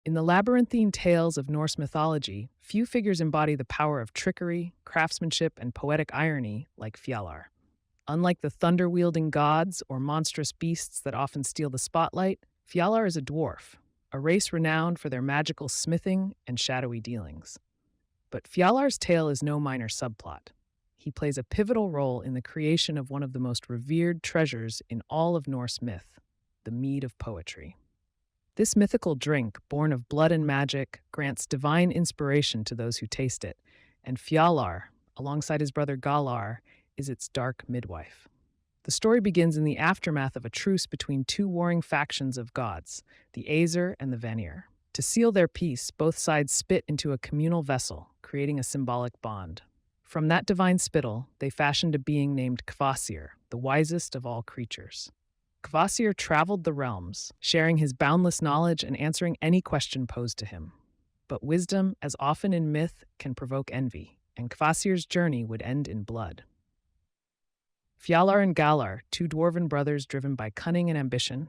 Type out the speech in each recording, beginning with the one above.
In the labyrinthine tales of Norse mythology, few figures embody the power of trickery, craftsmanship, and poetic irony like Fjalar. Unlike the thunder-wielding gods or monstrous beasts that often steal the spotlight, Fjalar is a dwarf, a race renowned for their magical smithing and shadowy dealings. But Fjalar's tale is no minor subplot. He plays a pivotal role in the creation of one of the most revered treasures in all of Norse myth, the Mead of Poetry. This mythical drink, born of blood and magic, grants divine inspiration to those who taste it, and Fjalar, alongside his brother Galar, is its dark midwife. The story begins in the aftermath of a truce between two warring factions of gods, the Aesir and the Vanir. To seal their peace, both sides spit into a communal vessel, creating a symbolic bond. From that divine spittle, they fashioned a being named Kvasir, the wisest of all creatures. Kvasir traveled the realms, sharing his boundless knowledge and answering any question posed to him. But wisdom, as often in myth, can provoke envy, and Kvasir's journey would end in blood. Fjalar and Galar, two dwarven brothers driven by cunning and ambition,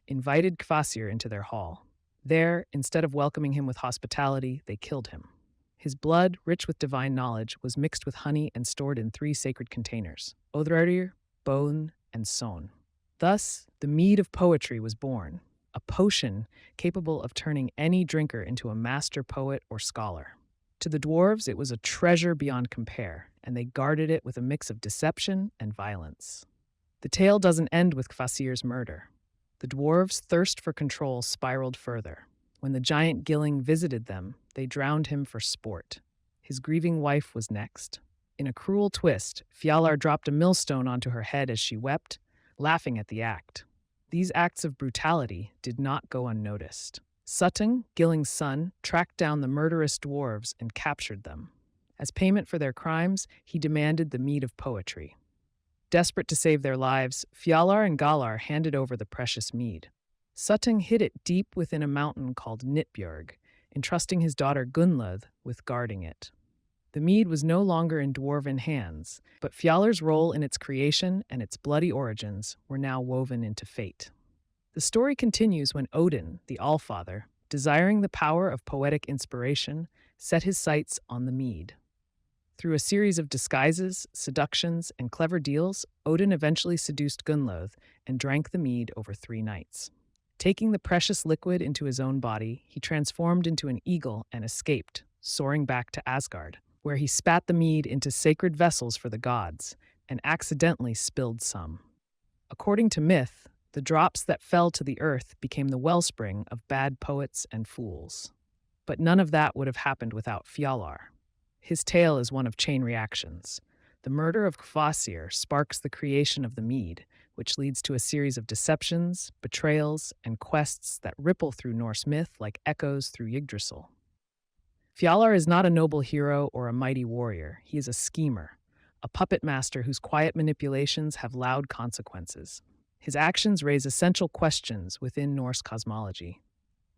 invited Kvasir into their hall. There, instead of welcoming him with hospitality, they killed him. His blood, rich with divine knowledge, was mixed with honey and stored in 3 sacred containers, Odhrarir, Bone, and Son. Thus, the Mead of Poetry was born, a potion capable of turning any drinker into a master poet or scholar. To the dwarves, it was a treasure beyond compare, and they guarded it with a mix of deception and violence. The tale doesn't end with Kvasir's murder. The dwarves' thirst for control spiraled further. When the giant Gilling visited them, they drowned him for sport. His grieving wife was next. In a cruel twist, Fjalar dropped a millstone onto her head as she wept, laughing at the act. These acts of brutality did not go unnoticed. Suttung, Gilling's son, tracked down the murderous dwarves and captured them. As payment for their crimes, he demanded the Mead of Poetry. Desperate to save their lives, Fjalar and Galar handed over the precious mead. Suttung hid it deep within a mountain called Nitbjörg, entrusting his daughter Gunnlöd with guarding it. The mead was no longer in dwarven hands, but Fjalar's role in its creation and its bloody origins were now woven into fate. The story continues when Odin, the Allfather, desiring the power of poetic inspiration, set his sights on the mead. Through a series of disguises, seductions, and clever deals, Odin eventually seduced Gunnlöd and drank the mead over 3 nights. Taking the precious liquid into his own body, he transformed into an eagle and escaped, soaring back to Asgard, where he spat the mead into sacred vessels for the gods and accidentally spilled some. According to myth, the drops that fell to the earth became the wellspring of bad poets and fools. But none of that would have happened without Fjalar. His tale is one of chain reactions. The murder of Kvasir sparks the creation of the mead, which leads to a series of deceptions, betrayals, and quests that ripple through Norse myth like echoes through Yggdrasil. Fjalar is not a noble hero or a mighty warrior. He is a schemer, a puppet master whose quiet manipulations have loud consequences. His actions raise essential questions within Norse cosmology.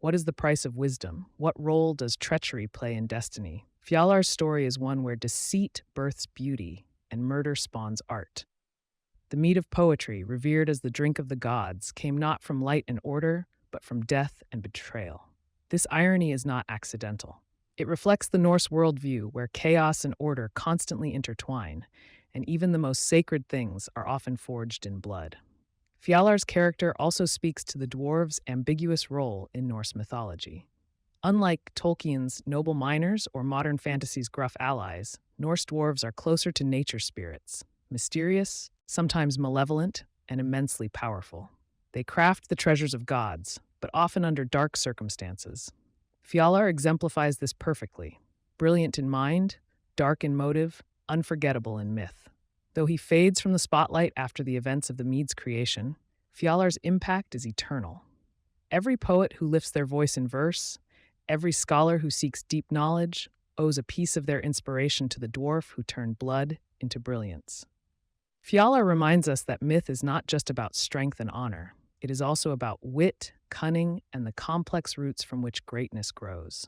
What is the price of wisdom? What role does treachery play in destiny? Fjalar's story is one where deceit births beauty and murder spawns art. The Mead of Poetry, revered as the drink of the gods, came not from light and order, but from death and betrayal. This irony is not accidental. It reflects the Norse worldview where chaos and order constantly intertwine, and even the most sacred things are often forged in blood. Fjalar's character also speaks to the dwarves' ambiguous role in Norse mythology. Unlike Tolkien's noble miners or modern fantasy's gruff allies, Norse dwarves are closer to nature spirits, mysterious, sometimes malevolent, and immensely powerful. They craft the treasures of gods, but often under dark circumstances. Fjalar exemplifies this perfectly, brilliant in mind, dark in motive, unforgettable in myth. Though he fades from the spotlight after the events of the mead's creation, Fjalar's impact is eternal. Every poet who lifts their voice in verse, every scholar who seeks deep knowledge, owes a piece of their inspiration to the dwarf who turned blood into brilliance. Fjalar reminds us that myth is not just about strength and honor. It is also about wit, cunning, and the complex roots from which greatness grows.